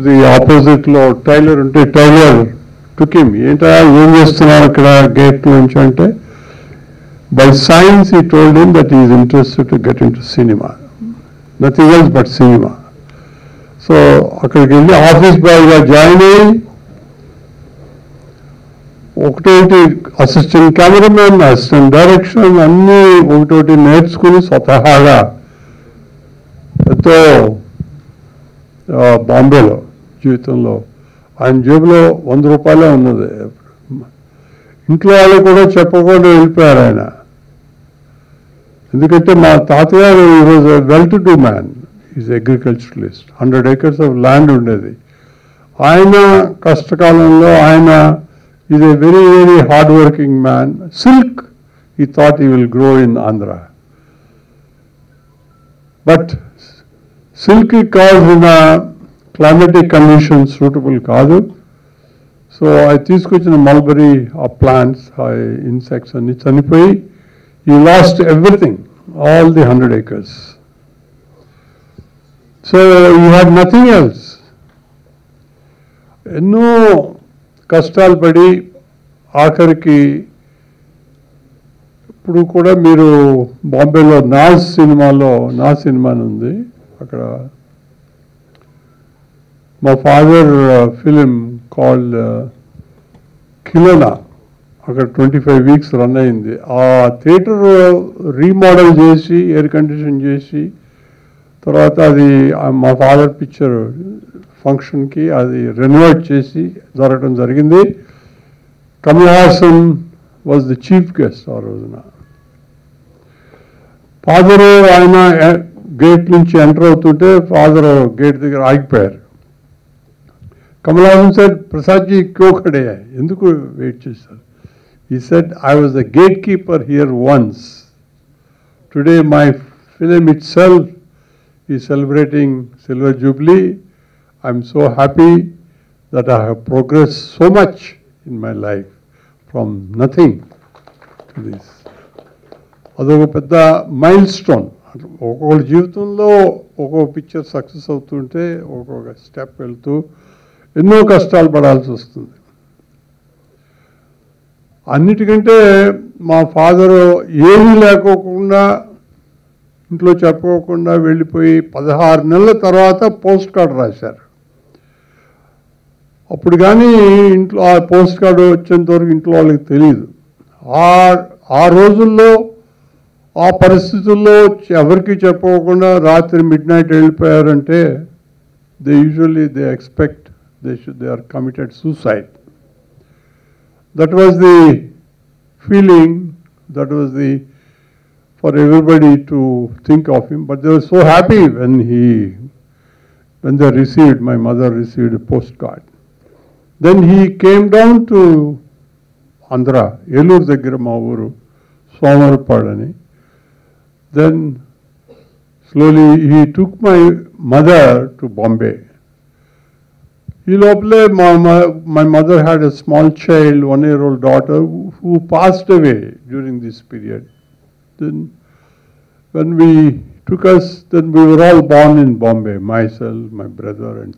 The ఆపోజిట్లో tailor ఉంటే tailor టుక్ him, ఏంటా ఏం చేస్తున్నావు ఇక్కడ గేట్ నుంచి అంటే, by science he told him that is interested to get in to cinema, nothing else but cinema. So అక్కడికి వెళ్ళి ఆఫీస్ బాయ్గా జాయిన్ అయ్యి ఒకటోటి అసిస్టెంట్ కెమెరామెన్, అసిస్టెంట్ డైరెక్షన్ అన్నీ ఒకటోటి నేర్చుకుని స్వతహాగా ఎంతో బాంబేలో జీవితంలో ఆయన జేబులో 100 రూపాయలే ఉన్నది. ఇంట్లో వాళ్ళు కూడా చెప్పకుండా వెళ్ళిపోయారు ఆయన. ఎందుకంటే మా తాతగారు ఈరోజు well to do man, is అగ్రికల్చరలిస్ట్, 100 acres of land ఉండేది. ఆయన కష్టకాలంలో ఆయన is a very very hard working man. Silk he thought he will grow in Andhra. But silk caused climatic conditions suitable కాదు. సో అది తీసుకొచ్చిన మల్బరీ ఆ plants, ఆ insects అన్ని చనిపోయి he lost everything, all the 100 acres. So he had nothing else. ఎన్నో కష్టాలు పడి ఆఖరికి ఇప్పుడు కూడా మీరు బాంబేలో నాజ్ సినిమా ఉంది. అక్కడ మా ఫాదర్ ఫిలిం కాల్డ్ కిలోనా అక్కడ 25 weeks రన్ అయింది. ఆ థియేటర్ రీమోడల్ చేసి ఎయిర్ కండిషన్ చేసి తర్వాత అది మా ఫాదర్ పిక్చర్ ఫంక్షన్కి అది రెనోవేట్ చేసి జరగడం జరిగింది. Kamal Haasan was the chief guest ఆ రోజున. ఫాదరు ఆయన గేట్ నుంచి ఎంటర్ అవుతుంటే ఫాదరు గేట్ దగ్గర ఆగిపోయారు. కమల్ హాసన్ సెడ్, ప్రసాద్ జీ క్యో ఖడే హై, ఎందుకు వెయిట్ చేశారు? He said, I was the gatekeeper here once. Today my film itself is celebrating Silver Jubilee. I'm so happy that I have progressed so much in my life from nothing to this. అదొక పెద్ద mile stone. ఒక్కొక్క జీవితంలో ఒక్కొక్క picture success అవుతుంటే ఒక్కొక్క step వెళ్తూ ఎన్నో కష్టాలు పడాల్సి వస్తుంది. అన్నిటికంటే మా ఫాదరు ఏమీ లేకోకుండా ఇంట్లో చెప్పుకోకుండా వెళ్ళిపోయి 16 నెలల తర్వాత పోస్ట్ కార్డు రాశారు. అప్పుడు కానీ ఇంట్లో ఆ పోస్ట్ కార్డు వచ్చేంతవరకు ఇంట్లో వాళ్ళకి తెలియదు. ఆ రోజుల్లో ఆ పరిస్థితుల్లో ఎవరికి చెప్పుకోకుండా రాత్రి midnight వెళ్ళిపోయారంటే they expect they are committed suicide. That was the feeling, that was for everybody to think of him. But they were so happy when my mother received a postcard. Then he came down to Andhra, Elur Daggara ma uru, Somarpadani. Then slowly he took my mother to Bombay. My mother had a small child, 1-year-old daughter, who passed away during this period. Then when then we were all born in Bombay, myself, my brother and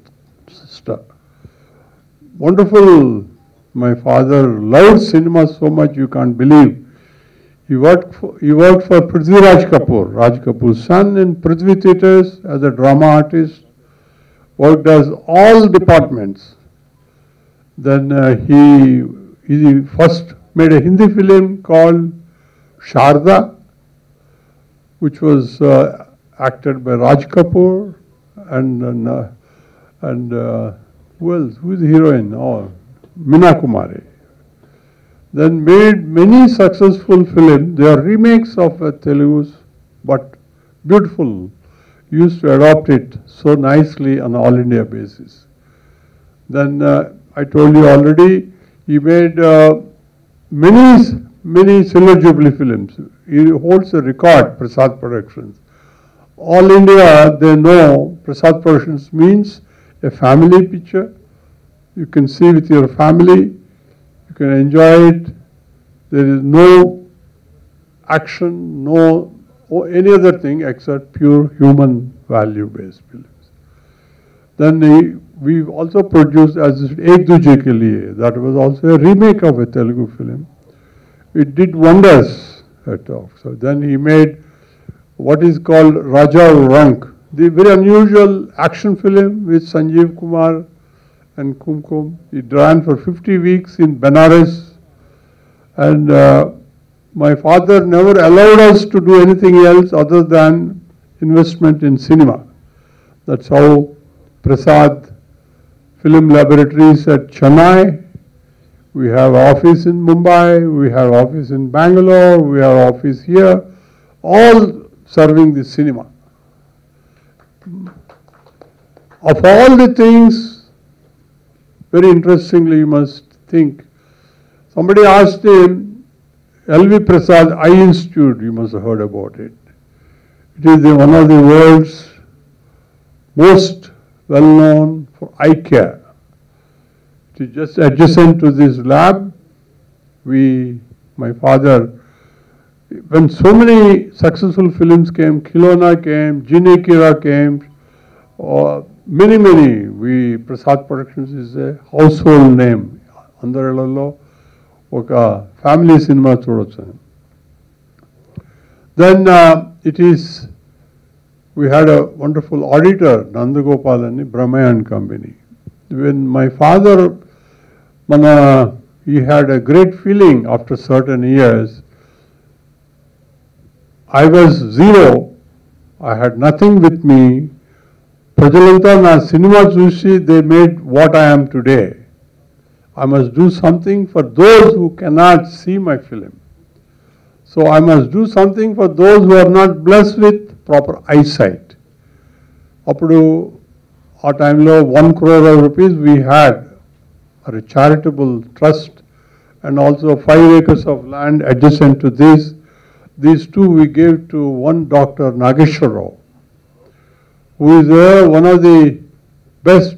sister. Wonderful. My father loved cinema so much you can't believe. He worked for Prithviraj Kapoor, Raj Kapoor's son, in Prithvi Theatres as a drama artist. Worked as all departments. Then he first made a Hindi film called Sharda, which was acted by Raj Kapoor and who else? Who is the heroine? Oh, Meena Kumari. Then made many successful films. They are remakes of Telugu's, but beautiful. Used to adopt it so nicely on all India basis. Then I told you already, he made many Silver Jubilee films. He holds a record, Prasad Productions. All India, they know Prasad Productions means a family picture. You can see with your family, you can enjoy it. There is no action, no any other thing except pure human value-based films. Then we also produced as Ek Duje Ke Liye. That was also a remake of a Telugu film. It did wonders at all. So then he made what is called Raja Rank, the very unusual action film with Sanjeev Kumar and Kumkum. It ran for 50 weeks in Benares, and my father never allowed us to do anything else other than investment in cinema. That's how Prasad Film Laboratories at Chennai, we have office in Mumbai, we have office in Bangalore, we have office here, all serving the cinema. Of all the things, very interestingly you must think, somebody asked him, L.V. Prasad Eye Institute, you must have heard about it. It is one of the world's most well known for eye care. It is just adjacent to this lab. My father, when so many successful films came, Khilona came, Jine Kira came, many, Prasad Productions is a household name. Andaralalo, oka family cinema chudochu. Then we had a wonderful auditor, Nandagopalani, Brahma and Company. When my father, he had a great feeling after certain years. I was zero. I had nothing with me. Prajalanta na cinema chusi, they made what I am today. I must do something for those who cannot see my film. So I must do something for those who are not blessed with proper eyesight. Appudu, our time lo 1 crore of rupees we had for a charitable trust, and also 5 acres of land adjacent to this. These two we gave to one Dr. Nageshwar Rao, who is one of the best,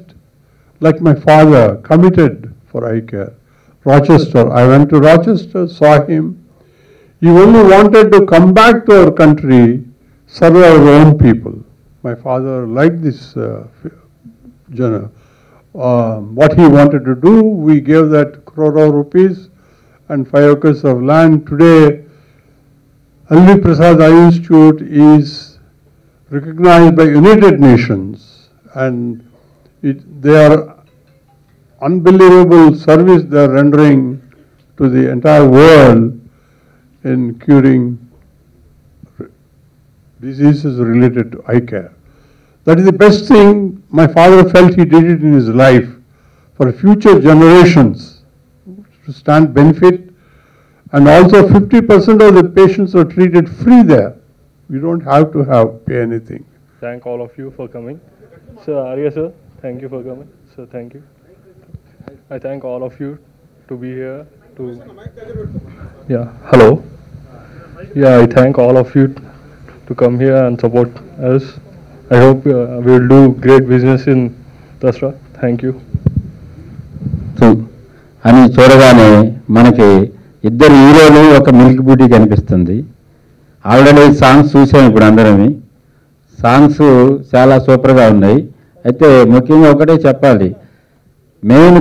like my father, committed for eye care. Rochester, I went to Rochester, saw him. He only wanted to come back to our country, serve our own people. My father liked this what he wanted to do, we gave that crore of rupees and 5 acres of land. Today, L.V. Prasad Eye Institute is recognized by United Nations, and they are unbelievable service they are rendering to the entire world in curing diseases related to eye care. That is the best thing my father felt he did it in his life for future generations to stand benefit, and also 50% of the patients are treated free there. We don't have to pay anything. Thank all of you for coming. Sir, Arya sir, thank you for coming. Sir, thank you. I thank all of you to be here. Hello. I thank all of you to come here and support us. I hope we will do great business in Dasra. Thank you. అని చూడగానే మనకి ఇద్దరు హీరోలు ఒక milk beauty కనిపిస్తుంది. Already songs చూసాం ఇప్పుడు అందరమే. Songs చాలా సూపర్గా ఉన్నాయి. అయితే ముఖ్యంగా ఒకటే చెప్పాలి, main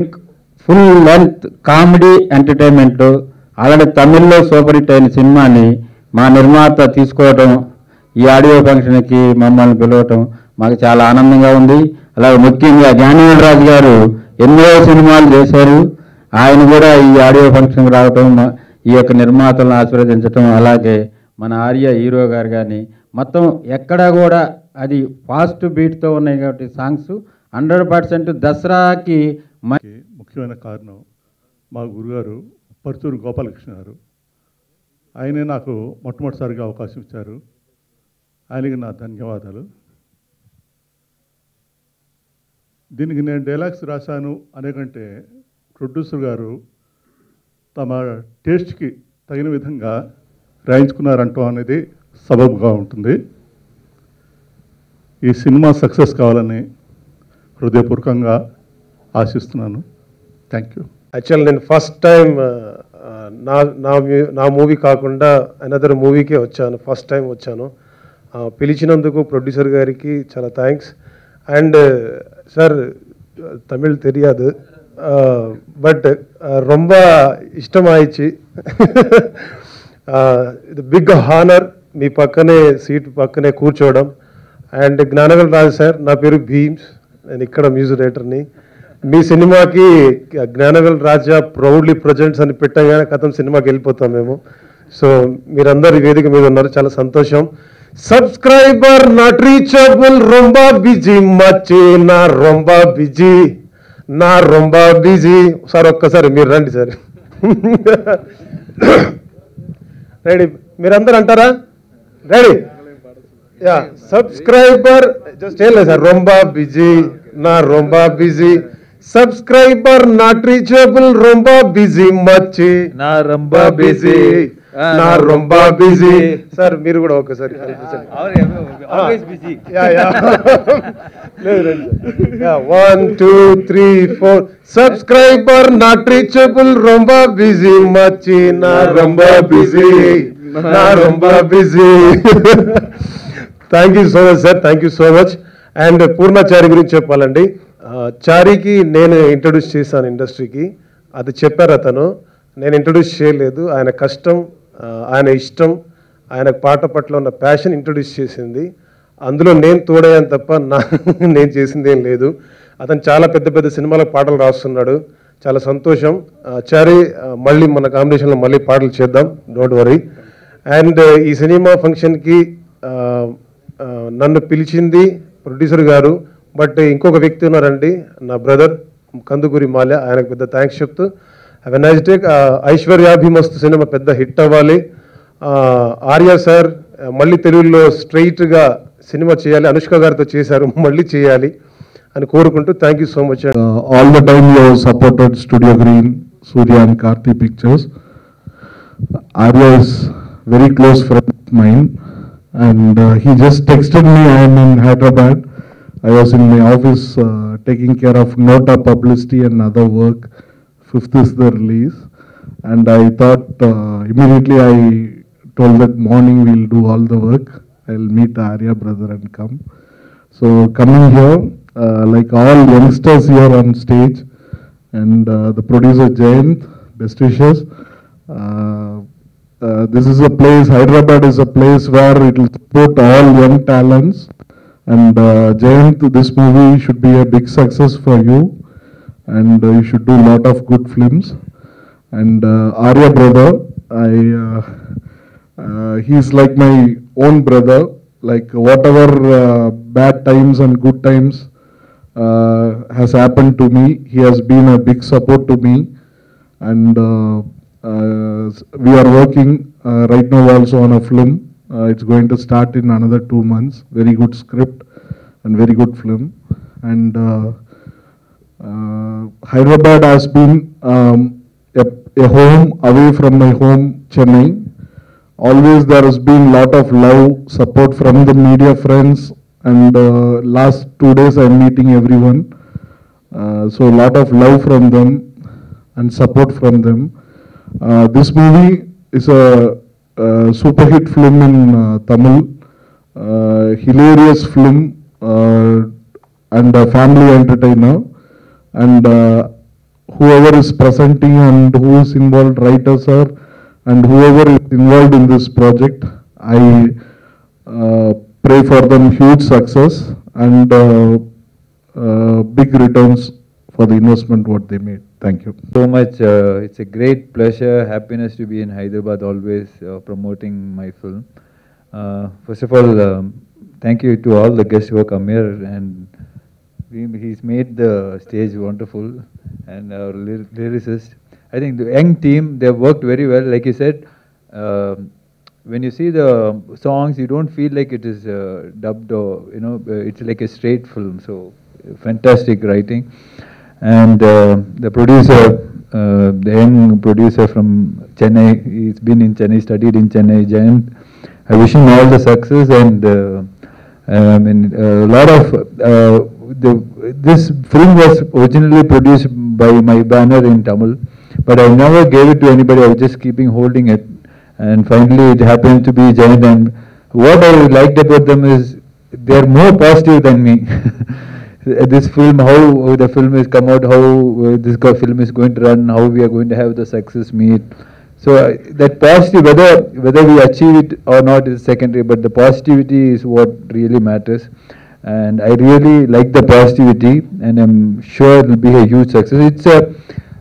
full length comedy entertainment already తమిళ్లో సూపర్ హిట్ అయిన సినిమాని మా నిర్మాత తీసుకోవటం, ఈ ఆడియో ఫంక్షన్కి మమ్మల్ని పిలవటం మాకు చాలా ఆనందంగా ఉంది. అలాగే ముఖ్యంగా జ్ఞానేంద్ర రాజు గారు ఎన్నో సినిమాలు చేశారు, ఆయన కూడా ఈ ఆడియో ఫంక్షన్కి రావటం, ఈ యొక్క నిర్మాతలను ఆశీర్వదించటం, అలాగే మన ఆర్య హీరో గారు కానీ మొత్తం ఎక్కడా కూడా అది ఫాస్ట్ బీట్తో ఉన్నాయి కాబట్టి సాంగ్స్ 100% దసరాకి. ముఖ్యమైన కారణం మా గురుగారు పరుచూరు గోపాలకృష్ణ గారు. ఆయనే నాకు మొట్టమొదటిసారిగా అవకాశం ఇచ్చారు. ఆయనకి నా ధన్యవాదాలు. దీనికి నేను డైలాగ్స్ రాశాను అనేకంటే ప్రొడ్యూసర్ గారు తమ టేస్ట్కి తగిన విధంగా రాయించుకున్నారంటాం అనేది సబబుగా ఉంటుంది. ఈ సినిమా సక్సెస్ కావాలని హృదయపూర్వకంగా ఆశిస్తున్నాను. Thank you. యాక్చువల్ నేను ఫస్ట్ టైం నా మూవీ కాకుండా అనదర్ మూవీకే వచ్చాను, ఫస్ట్ టైం వచ్చాను. పిలిచినందుకు ప్రొడ్యూసర్ గారికి చాలా థ్యాంక్స్. అండ్ సార్ தமிழ் தெரியாது, பட் ரொம்ப ఇష్టమాయిచి ఇది బిగ్ హానర్ మీ పక్కనే సీట్ పక్కనే కూర్చోవడం. అండ్ జ్ఞానవేల్ రాజు సార్, నా పేరు భీమ్స్, నేను ఇక్కడ మ్యూజిక్ డైరెక్టర్ని. మీ సినిమాకి జ్ఞానవేల్ రాజా ప్రౌడ్లీ ప్రజెంట్స్ అని పెట్టగానే కథం సినిమాకి వెళ్ళిపోతాం మేము. సో మీరందరూ ఈ వేదిక మీద ఉన్నారు, చాలా సంతోషం. సబ్స్క్రైబర్ నాట్ రీచబుల్, రొంబ బిజీ మచ్చి, నా రొంబ బిజీ, నా రొంబ బిజీ. సార్ ఒక్కసారి మీరు రండి సార్. రెడీ? మీరందరూ అంటారా? రెడీ? యా. సబ్స్క్రైబర్ జస్ట్ ఏం లేదు సార్, రొంబ బిజీ, నా రొంబ బిజీ. సబ్స్క్రైబర్ నాట్ రీచబుల్, రొంబ బిజీ మచ్చి, నా రొంబ బిజీ, నా రొంబ బిజీ. సార్ మీరు కూడా ఒకసారి లేదు రండి. 1 2 3 4. సబ్స్క్రైబర్ నాట్ రీచబుల్, రొంబ బిజీ మచ్చి, నా రొంబ బిజీ, నా రొంబ busy. Thank you so much sir, thank you so much. And Purnachari గురించి చెప్పాలండి. చారికి నేను ఇంట్రడ్యూస్ చేశాను ఇండస్ట్రీకి, అది చెప్పారు అతను, నేను ఇంట్రడ్యూస్ చేయలేదు. ఆయన కష్టం, ఆయన ఇష్టం, ఆయన పాట పట్ల ఉన్న ప్యాషన్ ఇంట్రడ్యూస్ చేసింది. అందులో నేను తోడయ్యాను తప్ప నేను చేసింది ఏం లేదు. అతను చాలా పెద్ద పెద్ద సినిమాలకు పాటలు రాస్తున్నాడు, చాలా సంతోషం. చారి, మళ్ళీ మన కాంబినేషన్లో మళ్ళీ పాటలు చేద్దాం, డోంట్ వరీ. అండ్ ఈ సినిమా ఫంక్షన్కి నన్ను పిలిచింది ప్రొడ్యూసర్ గారు, బట్ ఇంకొక వ్యక్తి ఉన్నారండి, నా బ్రదర్ కందుకూరి మాల్య, ఆయనకు పెద్ద థ్యాంక్స్ చెప్తూ have a nice day. Aishwaryabhimasthu cinema పెద్ద హిట్ అవ్వాలి. ఆర్య సార్ మళ్ళీ తెలుగులో స్ట్రైట్గా సినిమా చేయాలి, అనుష్క గారితో చేశారు, మళ్ళీ చేయాలి అని కోరుకుంటూ thank you so much. All the time you have supported Studio Green, Surya and Karthi Pictures. Arya is very close friend of mine, and he just texted me, I am in Hyderabad. I was in my office taking care of Nota publicity and other work. 5th is the release, and I thought immediately I told that morning we'll do all the work. I'll meet Arya brother and come. So coming here, like all youngsters here on stage, and the producer Jayant, best wishes. This is a place, Hyderabad is a place where it will support all young talents. And Jayant, this movie should be a big success for you, and you should do a lot of good films. And Arya brother, he's like my own brother. Like whatever bad times and good times has happened to me, he has been a big support to me. And we are working right now also on a film. It's going to start in another 2 months. Very good script and very good film. And Hyderabad has been a home away from my home, Chennai. Always there has been lot of love, support from the media friends, and last 2 days I'm meeting everyone. So lot of love from them and support from them. This movie is a super hit film in Tamil, hilarious film and a family entertainer, and whoever is presenting and who is involved, writers are, and whoever is involved in this project, I pray for them huge success and big returns for the investment what they made. Thank you so much. It's a great pleasure, happiness to be in Hyderabad always, promoting my film. First of all, thank you to all the guests who have come here, and he's made the stage wonderful, and our lyricist. I think the young team, they've worked very well. Like you said, when you see the songs, you don't feel like it is dubbed or, it's like a straight film. So fantastic writing. And the producer, the young producer from Chennai, he's been in Chennai, studied in Chennai, Jayant. I wish him all the success, and a lot of this film was originally produced by my banner in Tamil, but I never gave it to anybody. I was just holding it, and finally it happened to be Jayant. And what I liked about them is they are more positive than me. this film, how the film is come out, how this film is going to run, how we are going to have the success meet. So that positive, whether we achieve it or not is secondary, but the positivity is what really matters. And I really like the positivity, and I'm sure it will be a huge success.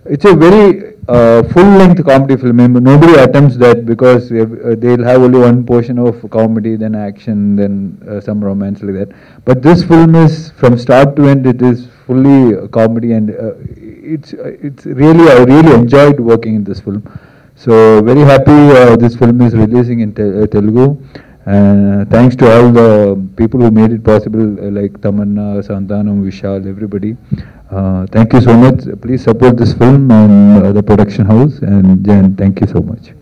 It's a very full-length comedy film. Nobody attempts that, because they'll have only one portion of comedy, then action, then some romance like that. But this film is from start to end. It is fully comedy, and it's really, I really enjoyed working in this film. So very happy this film is releasing in Telugu. And thanks to all the people who made it possible, like Tamanna, Santanam, Vishal, everybody. Thank you so much. Please support this film and the production house. And Jen, thank you so much.